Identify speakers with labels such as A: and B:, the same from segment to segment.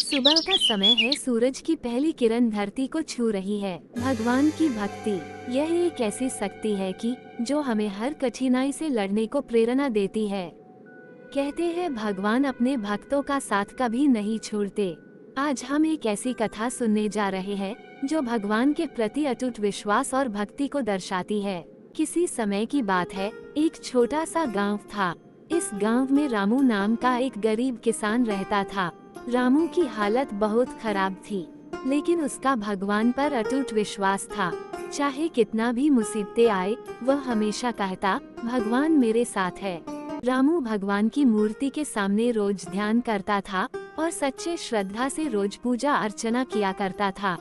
A: सुबह का समय है। सूरज की पहली किरण धरती को छू रही है। भगवान की भक्ति, यह एक ऐसी शक्ति है कि जो हमें हर कठिनाई से लड़ने को प्रेरणा देती है। कहते हैं भगवान अपने भक्तों का साथ कभी नहीं छोड़ते। आज हम एक ऐसी कथा सुनने जा रहे हैं जो भगवान के प्रति अटूट विश्वास और भक्ति को दर्शाती है। किसी समय की बात है, एक छोटा सा गांव था। इस गांव में रामू नाम का एक गरीब किसान रहता था। रामू की हालत बहुत खराब थी, लेकिन उसका भगवान पर अटूट विश्वास था। चाहे कितना भी मुसीबतें आए, वह हमेशा कहता, भगवान मेरे साथ है। रामू भगवान की मूर्ति के सामने रोज ध्यान करता था और सच्चे श्रद्धा से रोज पूजा अर्चना किया करता था।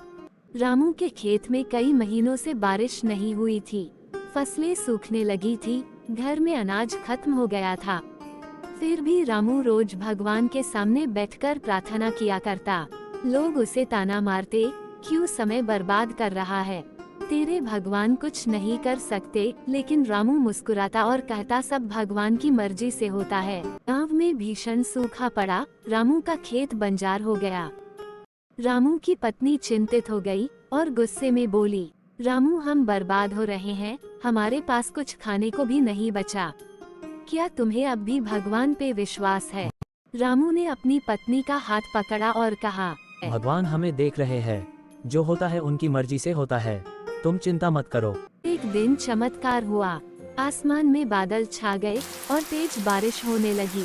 A: रामू के खेत में कई महीनों से बारिश नहीं हुई थी। फसलें सूखने लगी थी, घर में अनाज खत्म हो गया था। फिर भी रामू रोज भगवान के सामने बैठकर प्रार्थना किया करता। लोग उसे ताना मारते, क्यों समय बर्बाद कर रहा है, तेरे भगवान कुछ नहीं कर सकते। लेकिन रामू मुस्कुराता और कहता, सब भगवान की मर्जी से होता है। गांव में भीषण सूखा पड़ा, रामू का खेत बंजार हो गया। रामू की पत्नी चिंतित हो गई और गुस्से में बोली, रामू हम बर्बाद हो रहे हैं, हमारे पास कुछ खाने को भी नहीं बचा। क्या तुम्हें अब भी भगवान पे विश्वास है? रामू ने अपनी पत्नी का हाथ पकड़ा और कहा,
B: भगवान हमें देख रहे हैं, जो होता है उनकी मर्जी से होता है, तुम चिंता मत करो।
A: एक दिन चमत्कार हुआ। आसमान में बादल छा गए और तेज बारिश होने लगी।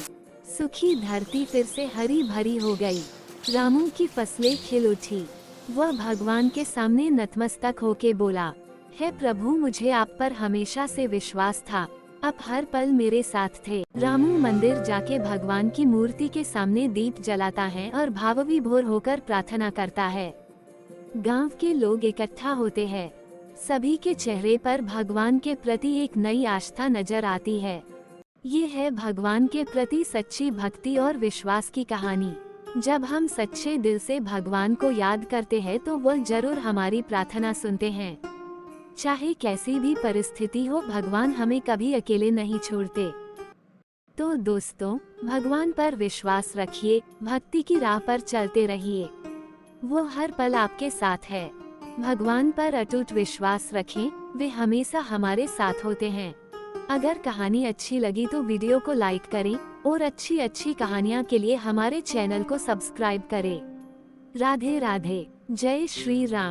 A: सूखी धरती फिर से हरी भरी हो गई। रामू की फसलें खिल उठी। वह भगवान के सामने नतमस्तक होके बोला, हे प्रभु, मुझे आप पर हमेशा से विश्वास था, आप हर पल मेरे साथ थे। रामू मंदिर जाके भगवान की मूर्ति के सामने दीप जलाता है और भावविभोर होकर प्रार्थना करता है। गांव के लोग इकट्ठा होते हैं। सभी के चेहरे पर भगवान के प्रति एक नई आस्था नजर आती है। ये है भगवान के प्रति सच्ची भक्ति और विश्वास की कहानी। जब हम सच्चे दिल से भगवान को याद करते हैं तो वह जरूर हमारी प्रार्थना सुनते हैं। चाहे कैसी भी परिस्थिति हो, भगवान हमें कभी अकेले नहीं छोड़ते। तो दोस्तों, भगवान पर विश्वास रखिए, भक्ति की राह पर चलते रहिए। वो हर पल आपके साथ है। भगवान पर अटूट विश्वास रखें, वे हमेशा हमारे साथ होते हैं। अगर कहानी अच्छी लगी तो वीडियो को लाइक करें और अच्छी कहानियाँ के लिए हमारे चैनल को सब्सक्राइब करें। राधे राधे, जय श्री राम।